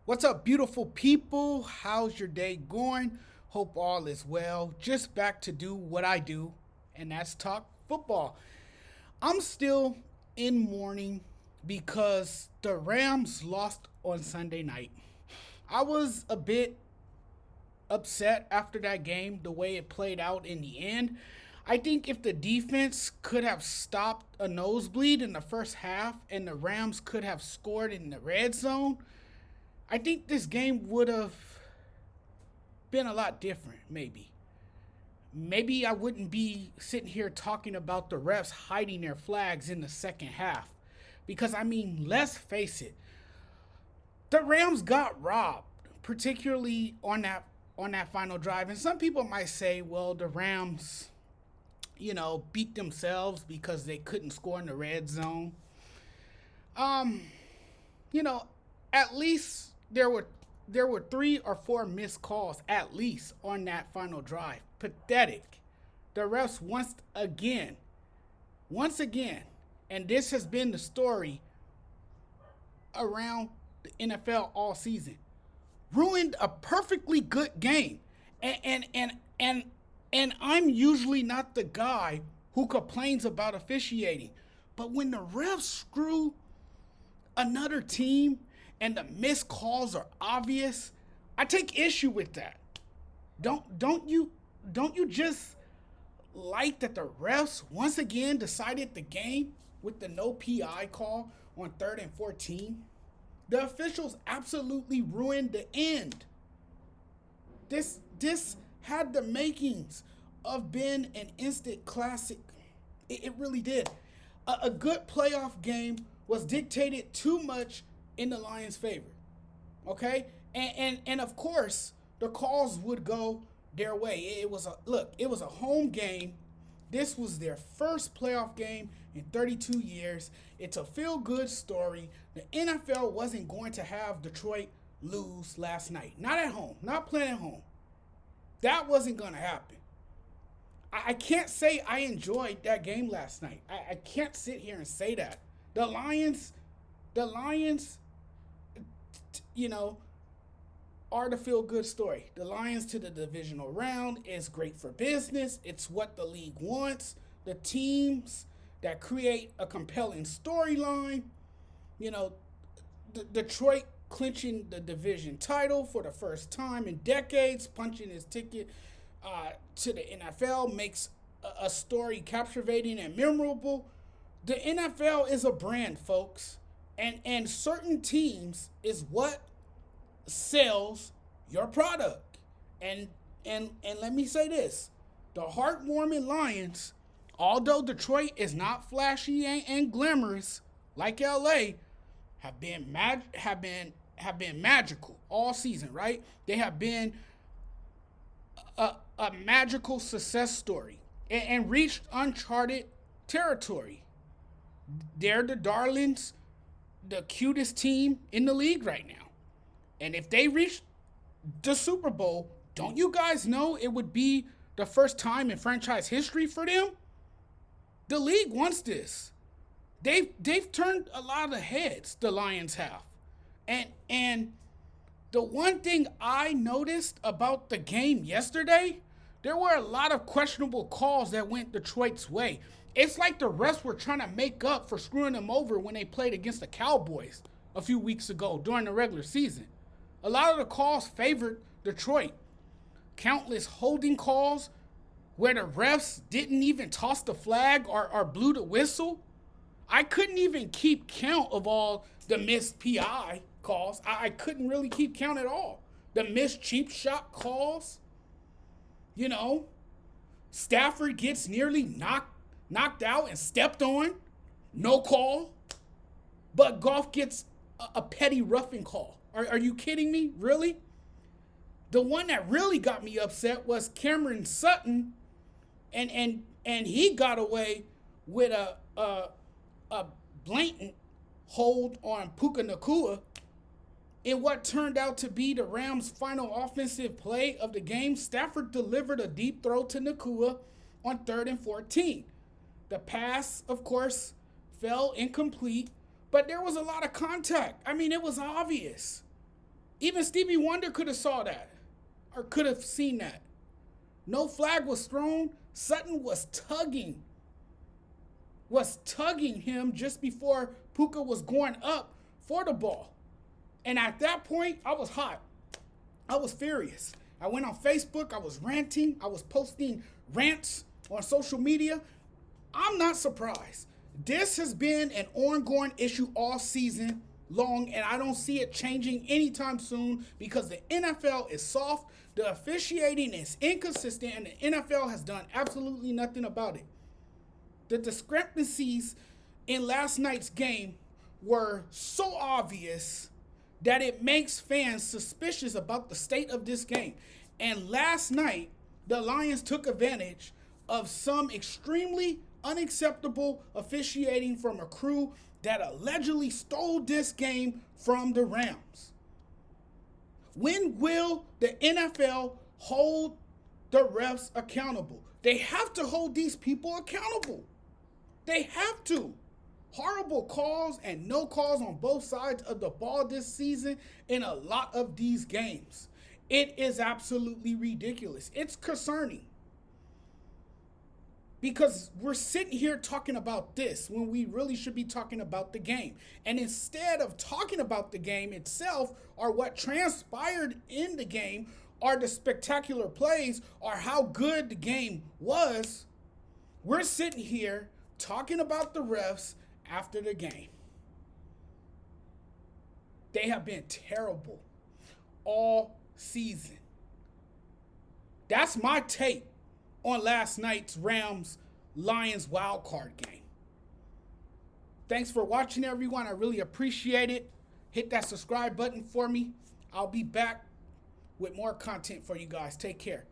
What's up, beautiful people? How's your day going? Hope all is well. Just back to do what I do, and that's talk football. I'm still in mourning because the Rams lost on Sunday night. I was a bit upset after that game, the way it played out in the end. I think if the defense could have stopped a nosebleed in the first half and the Rams could have scored in the red zone, I think this game would have been a lot different, maybe. Maybe I wouldn't be sitting here talking about the refs hiding their flags in the second half. Because, I mean, let's face it, the Rams got robbed, particularly on that final drive. And some people might say, well, the Rams, beat themselves because they couldn't score in the red zone. Um, you know, at least there were three or four missed calls at least on that final drive. Pathetic. The refs once again, and this has been the story around the NFL all season, ruined a perfectly good game. And I'm usually not the guy who complains about officiating, but when the refs screw another team and the missed calls are obvious, I take issue with that. Don't you just like that the refs once again decided the game with the no PI call on 3rd and 14? The officials absolutely ruined the end. This had the makings of being an instant classic. It really did. A good playoff game was dictated too much in the Lions' favor. Okay? And of course, the calls would go their way. It was a home game. This was their first playoff game in 32 years. It's a feel good story. The NFL wasn't going to have Detroit lose last night. Not at home, not playing at home. That wasn't going to happen. I can't say I enjoyed that game last night. I can't sit here and say that. The Lions, the Lions, you know, are the feel good story. The Lions to the divisional round is great for business. It's what the league wants. The teams that create a compelling storyline, you know, Detroit clinching the division title for the first time in decades, punching his ticket to the NFL makes a story captivating and memorable. The NFL is a brand, folks, and certain teams is what sells your product. And let me say this: the heartwarming Lions, although Detroit is not flashy and glamorous like LA, have been magical all season. Right? They have been a magical success story and reached uncharted territory. They're the darlings, the cutest team in the league right now. And if they reach the Super Bowl, don't you guys know it would be the first time in franchise history for them? The league wants this. They've turned a lot of heads, the Lions have. And the one thing I noticed about the game yesterday, there were a lot of questionable calls that went Detroit's way. It's like the refs were trying to make up for screwing them over when they played against the Cowboys a few weeks ago during the regular season. A lot of the calls favored Detroit. Countless holding calls where the refs didn't even toss the flag or blew the whistle. I couldn't even keep count of all the missed PI calls. I couldn't really keep count at all. The missed cheap shot calls. You know, Stafford gets nearly knocked out and stepped on. No call. But Goff gets a petty roughing call. Are you kidding me? Really? The one that really got me upset was Cameron Sutton, and he got away with a blatant hold on Puka Nakua in what turned out to be the Rams' final offensive play of the game. Stafford delivered a deep throw to Nakua on 3rd and 14. The pass, of course, fell incomplete, but there was a lot of contact. I mean, it was obvious. Even Stevie Wonder could have saw that or could have seen that. No flag was thrown. Sutton was tugging him just before Puka was going up for the ball. And at that point, I was hot. I was furious. I went on Facebook. I was ranting. I was posting rants on social media. I'm not surprised. This has been an ongoing issue all season long, and I don't see it changing anytime soon because the NFL is soft, the officiating is inconsistent, and the NFL has done absolutely nothing about it. The discrepancies in last night's game were so obvious that it makes fans suspicious about the state of this game. And last night, the Lions took advantage of some extremely unacceptable officiating from a crew that allegedly stole this game from the Rams. When will the NFL hold the refs accountable? They have to hold these people accountable. They have to. Horrible calls and no calls on both sides of the ball this season in a lot of these games. It is absolutely ridiculous. It's concerning. Because we're sitting here talking about this when we really should be talking about the game. And instead of talking about the game itself or what transpired in the game or the spectacular plays or how good the game was, we're sitting here talking about the refs after the game. They have been terrible all season. That's my take on last night's Rams-Lions wildcard game. Thanks for watching, everyone. I really appreciate it. Hit that subscribe button for me. I'll be back with more content for you guys. Take care.